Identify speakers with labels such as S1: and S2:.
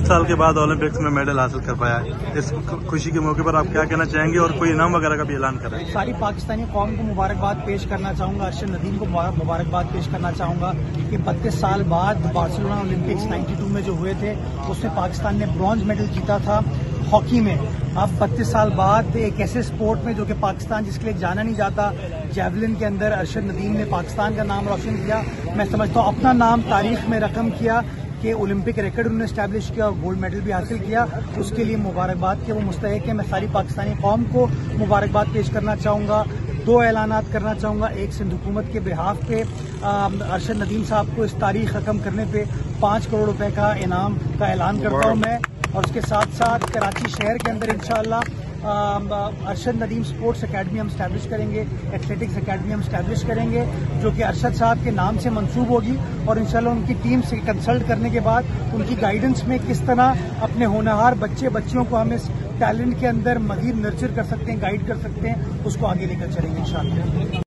S1: साल के बाद ओलंपिक्स में मेडल हासिल कर पाया है। इस खुशी के मौके पर आप क्या कहना चाहेंगे और कोई इनाम वगैरह का भी ऐलान कर रहे हैं?
S2: सारी पाकिस्तानी कौम को मुबारकबाद पेश करना चाहूँगा, अरशद नदीम को मुबारकबाद पेश करना चाहूँगा कि 32 साल बाद बार्सिलोना ओलंपिक्स 92 में जो हुए थे उसमें पाकिस्तान ने ब्रॉन्ज मेडल जीता था हॉकी में। अब 32 साल बाद एक ऐसे स्पोर्ट में जो कि पाकिस्तान जिसके लिए जाना नहीं जाता, जैवलिन के अंदर अरशद नदीम ने पाकिस्तान का नाम रोशन किया। मैं समझता हूँ अपना नाम तारीख में रकम किया कि ओलंपिक रिकॉर्ड उन्होंने स्टैब्लिश किया और गोल्ड मेडल भी हासिल किया। उसके लिए मुबारकबाद के वो मुस्तहिक है। मैं सारी पाकिस्तानी कौम को मुबारकबाद पेश करना चाहूँगा। 2 ऐलानात करना चाहूँगा। एक सिंध हुकूमत के बिहाफ पे अरशद नदीम साहब को इस तारीख रकम करने पे 5 करोड़ रुपए का इनाम का ऐलान करता हूँ मैं। और उसके साथ साथ कराची शहर के अंदर इंशाअल्लाह अरशद नदीम स्पोर्ट्स एकेडमी हम स्टैब्लिश करेंगे, एथलेटिक्स एकेडमी हम स्टैब्लिश करेंगे जो कि अरशद साहब के नाम से मंसूब होगी। और इंशाल्लाह उनकी टीम से कंसल्ट करने के बाद उनकी गाइडेंस में किस तरह अपने होनहार बच्चियों को हम इस टैलेंट के अंदर मजीद नर्चर कर सकते हैं, गाइड कर सकते हैं, उसको आगे लेकर चलेंगे इंशाल्लाह।